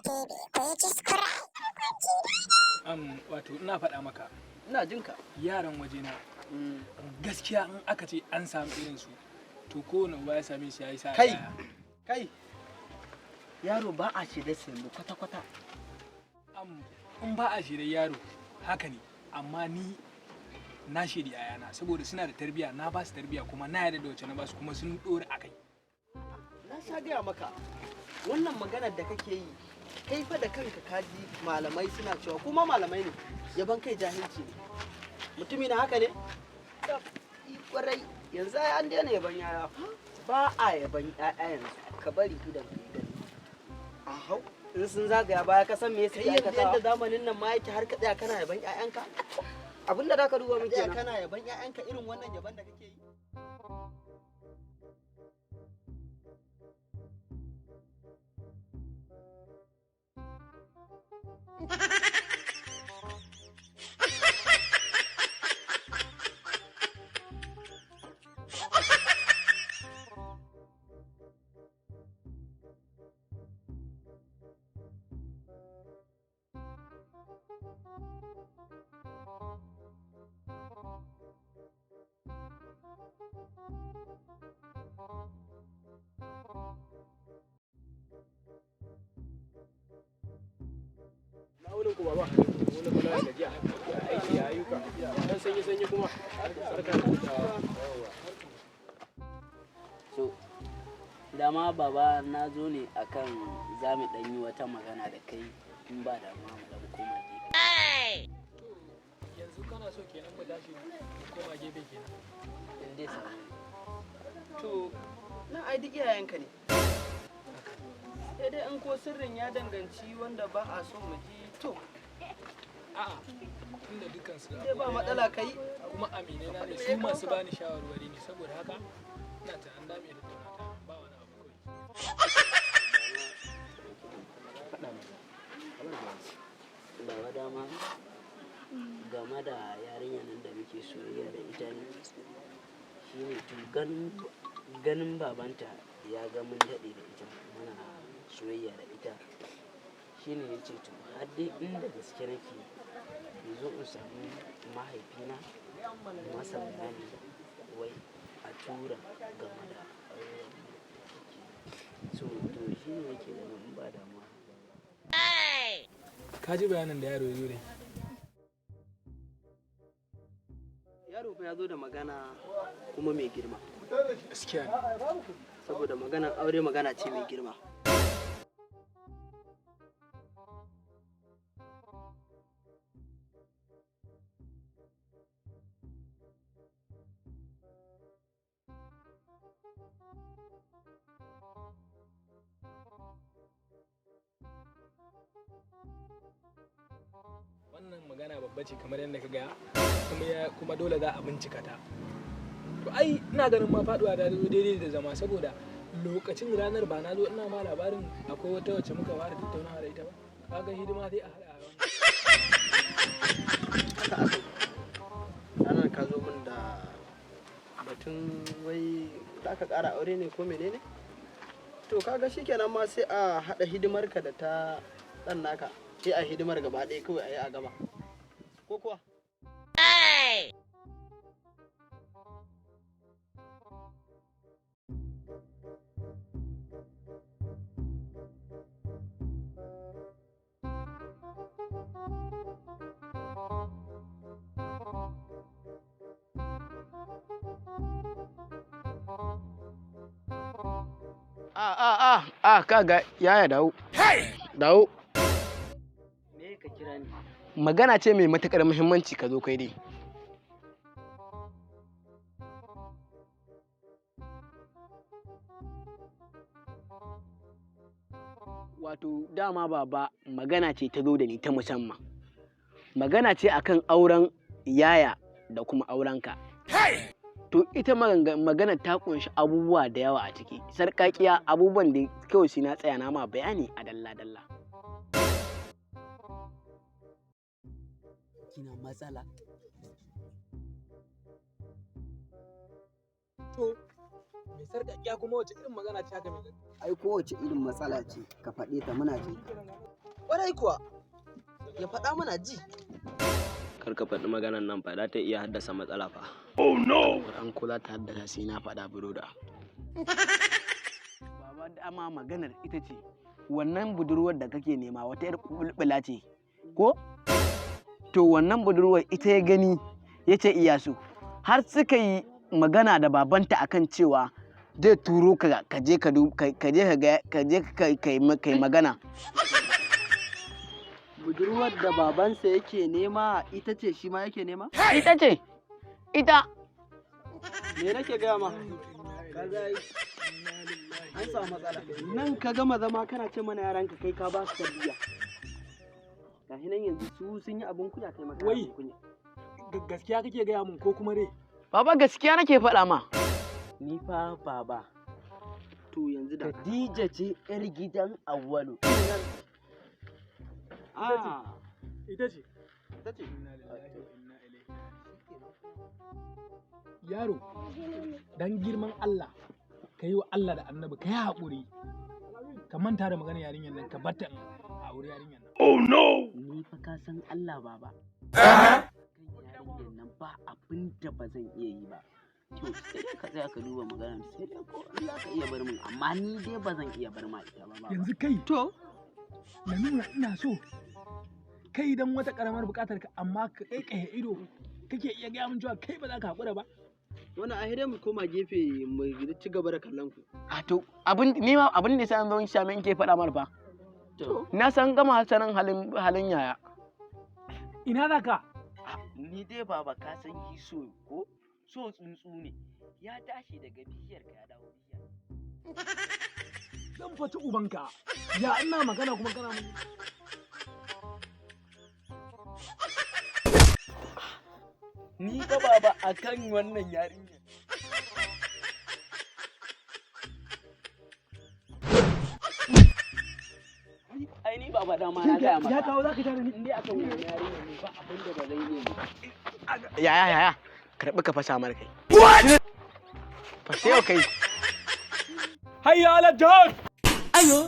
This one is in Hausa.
gebe, ku yi jiskura. Wato ina faɗa maka. Ina jinka. Yaran wajena. Gaskiya in aka ce an samu irin su, to kowane uba ya same shi ya yi sa'a. Kai. Yaro ba a shirye sai mu kwata-kwata. In ba a shirye yaro, haka ne. Amma ni na shirya yayana saboda suna da tarbiyya, na ba su tarbiyya kuma na yarda da wacce na ba su kuma sun dore akai. Na sha gaya maka wannan maganar da kake yi, kai fa da kanka kaji malamai suna cewa kuma malamai ne, yaban kai jahilci ne. Mutumi na haka ne? Kwarai yanzu an daina yaban yaya. Ba a yaban yaya yanzu, ka bari idan a hau in sun zagaya baya ka san me yasa aikata. Yadda zamanin nan ma yake har ka tsaya kana yaban yayanka. Abinda da ka duba min kenan. Kana yaban yayanka irin wannan yaban da kake yi. Wurin ku baba, wani bala da gajiya, aiki ya ayyuka, dan sanyi kuma barka da hutawa. So, dama baba na zo ne akan za mu ɗan yi wata magana da kai in ba damuwa mu ɗan koma gefe. Yanzu kana so kenan mu tashi mu koma gefe kenan. In dai samu. To, na ai duk iyayenka ne. Sai dai in ko sirrin ya danganci wanda ba a so mu ji to. A'a, tunda dukkan su Dai ba matsala kai. kuma aminai na ne su masu bani shawarwari ne saboda haka ina ta an dame da taunata ba wani abu kawai. Baba dama game da yarinyar nan da muke soyayya da ita ne shi ne to ganin babanta ya ga mun daɗe da ita muna soyayya da ita shi ne ya ce to har dai inda gaske nake zo in samu mahaifina masa bayani wai a tura game da auren so to shi ne yake da mun ba damuwa. Ka ji bayanin da yaro ya zo da Yaro fa ya zo da magana kuma mai girma. gaskiya ne. Saboda maganar aure magana ce mai girma. Wannan magana babba ce kamar yadda ka ga kuma dole za a bincika ta. To ai ina ganin ma faduwa ta zo daidai da zama saboda lokacin ranar ba na zo ina ma labarin akwai wata wacce muka fara tattaunawa da ita ba. Kaga hidima sai a haɗa a wannan. Ranar ka zo min da batun wai za ka ƙara aure ne ko menene? To kaga shikenan ma sai a haɗa hidimarka da ta ɗan naka. Sai a hidimar gaba ɗaya kawai a yi a gama. Ko kuwa? Kaga yaya dawo. Dawo. Me ka kira ni? Magana ce mai matuƙar muhimmanci ka zo kai dai. Wato dama baba magana ce ta zo da ni ta musamman. Magana ce akan auren yaya da kuma aurenka. To ita magana ta kunshi abubuwa da yawa a ciki. Sarƙaƙiya abubuwan da kawai sai na tsaya na ma bayani a dalla-dalla. Kina matsala? To, mai sarƙaƙiya kuma wace irin magana ce haka mai ai kowace irin matsala ce ka faɗe ta muna ji. Ƙwarai kuwa ya faɗa muna ji. Kar ka faɗi maganan nan fa, za ta iya haddasa matsala fa. Oh no! An kula ta haddasa sai na faɗa buroda. Baba dama maganar ita ce, wannan budurwar da kake nema wata yar bulbula ce, ko? To wannan budurwar ita ya gani ya ce iya so. Har suka yi magana da babanta akan cewa zai turo ka je ka yi magana. Budurwar da babansa yake nema ita ce shi ma yake nema? Ita ce, ita. Me nake gaya ma? An samu matsala. Nan ka gama zama kana ce mana yaranka kai ka ba su tarbiyya. Gashi nan yanzu su sun yi abin kunya kai maka abin kunya. gaskiya kake gaya mun ko kuma dai? Baba gaskiya nake faɗa ma. Ni fa baba. To yanzu da Khadija ce yar gidan Awwalu. Ita ce. Yaro, dan girman Allah, ka yi wa Allah da annabi, ka yi haƙuri, ka manta da maganar yarinyar nan, ka batta a wuri yarinyar nan. Oh no! Ni fa ka san Allah baba. Kan yarinyar nan ba abin da ba zan iya yi ba. To sai dai ka tsaya ka duba maganar sai dai ko za ka iya bar min amma ni dai ba zan iya bar ma ita ba baba. Yanzu kai to na nuna ina so kai dan wata karamar bukatar ka amma ka kai ido kake iya gaya min cewa kai ba za ka haƙura ba. Wani a hidai mu koma gefe mu ci gaba da kallon ku. A to ni ma abin da sai an zo in sha min ke faɗa mar fa. To Na san gama sanin halin yaya. Ina za ka? Ni dai baba ka san yi so ko? So tsuntsu ne. Ya tashi daga bishiyar ka ya dawo bishiyar. Zan faci ubanka. Ya ina magana kuma kana mun. Ni fa baba akan wannan yarinya. Ai ni baba dama na gaya maka. Ya kawo za ka tare ni? Indai akan wannan yarinya ne ba abin da ba zai iya yi. Yaya, karɓi ka fasa mar kai. What? Fashe yau kai. Hayya ala jihad! Ayo!